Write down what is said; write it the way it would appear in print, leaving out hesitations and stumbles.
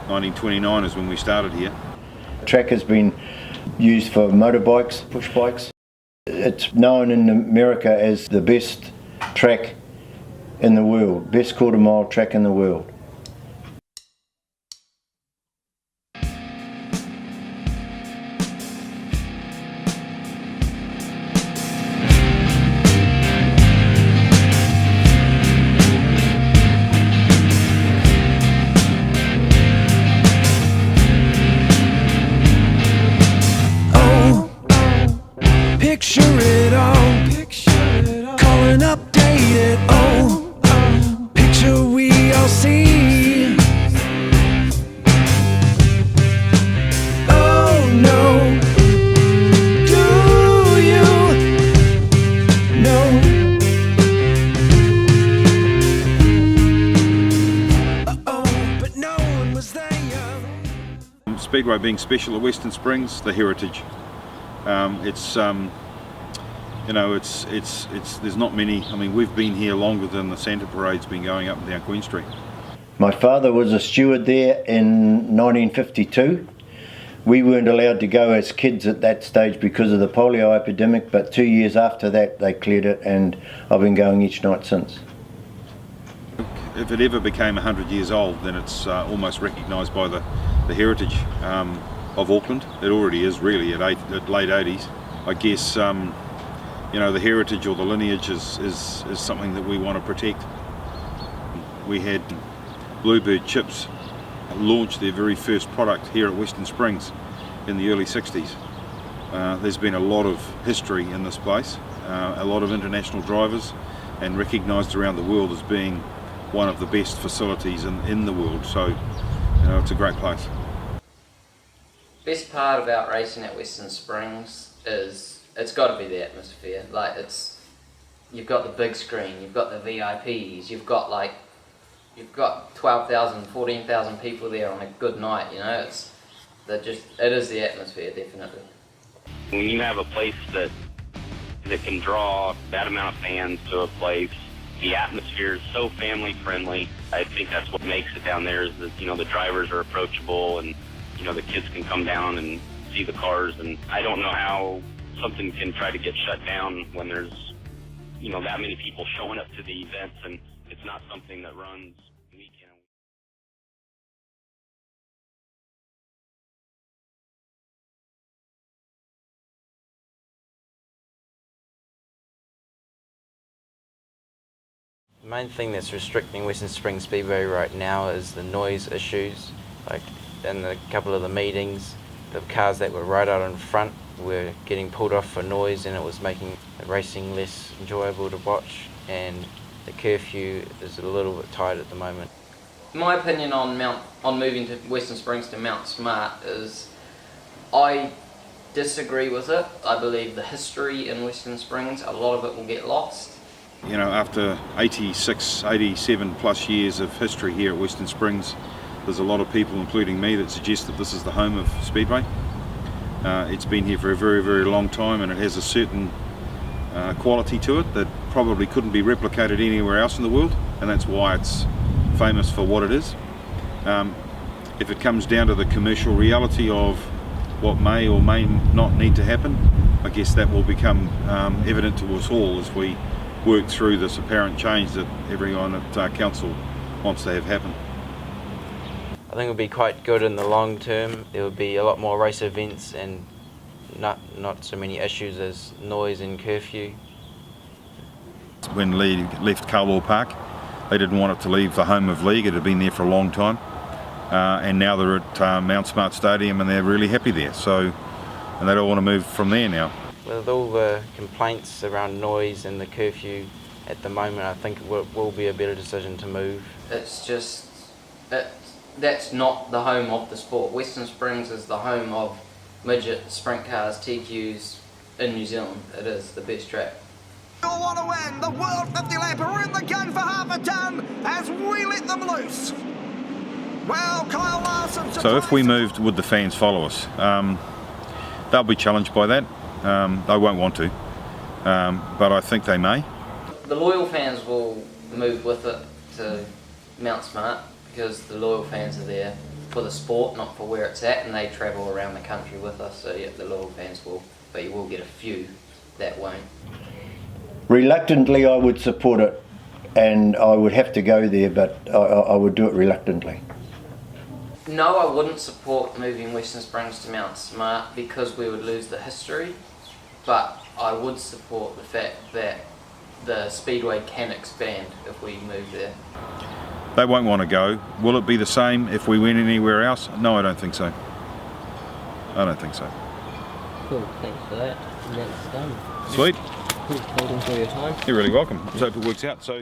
1929 is when we started here. Track has been used for motorbikes, push bikes. It's known in America as the best track in the world, best quarter mile track in the world. Picture it all, call and update it, oh, picture we all see. Oh no, do you know? Uh-oh, but no one was there. Speedway being special at Western Springs, the heritage. There's not many. I mean, we've been here longer than the Santa Parade's been going up and down Queen Street. My father was a steward there in 1952. We weren't allowed to go as kids at that stage because of the polio epidemic, but 2 years after that they cleared it, and I've been going each night since. If it ever became 100 years old, then it's almost recognised by the heritage of Auckland. It already is really at late 80s. I guess the heritage or the lineage is something that we want to protect. We had Bluebird Chips launch their very first product here at Western Springs in the early 60s. There's been a lot of history in this place, a lot of international drivers, and recognised around the world as being one of the best facilities in the world. So it's a great place. Best part about racing at Western Springs is it's got to be the atmosphere. Like, you've got the big screen, you've got the VIPs, you've got 12,000, 14,000 people there on a good night. It is the atmosphere, definitely. When you have a place that can draw that amount of fans to a place, the atmosphere is so family friendly. I think that's what makes it down there, is that the drivers are approachable, and the kids can come down and see the cars. And I don't know how something can try to get shut down when there's that many people showing up to the events, and it's not something that runs week in. The main thing that's restricting Western Springs Speedway right now is the noise issues. Like in a couple of the meetings, the cars that were right out in front were getting pulled off for noise, and it was making racing less enjoyable to watch, and the curfew is a little bit tight at the moment. My opinion on moving to Western Springs to Mount Smart is, I disagree with it. I believe the history in Western Springs, a lot of it will get lost. After 86, 87 plus years of history here at Western Springs, there's a lot of people, including me, that suggest that this is the home of Speedway. It's been here for a very, very long time, and it has a certain quality to it that probably couldn't be replicated anywhere else in the world, and that's why it's famous for what it is. If it comes down to the commercial reality of what may or may not need to happen, I guess that will become evident to us all as we work through this apparent change that everyone at council wants to have happen. I think it would be quite good in the long term. There would be a lot more race events and not so many issues as noise and curfew. When League left Carwell Park, they didn't want it to leave the home of League. It had been there for a long time, and now they're at Mount Smart Stadium, and they're really happy there. And they don't want to move from there now. With all the complaints around noise and the curfew at the moment, I think it will be a better decision to move. It's just, that's not the home of the sport. Western Springs is the home of midget sprint cars, TQs in New Zealand. It is the best track. You'll want to win. The World 50 Lap are in the gun for half a ton as we let them loose. Well, Kyle Larson. So if we moved, would the fans follow us? They'll be challenged by that. They won't want to, but I think they may. The loyal fans will move with it to Mount Smart because the loyal fans are there. for the sport, not for where it's at, and they travel around the country with us. So yeah, the loyal fans will, but you will get a few that won't. Reluctantly, I would support it, and I would have to go there, but I would do it reluctantly. No, I wouldn't support moving Western Springs to Mount Smart because we would lose the history, but I would support the fact that the speedway can expand if we move there. They won't want to go. Will it be the same if we went anywhere else? No, I don't think so. I don't think so. Cool, thanks for that. And that's done. Sweet. Thanks for your time. You're really welcome. Let's hope it works out. So.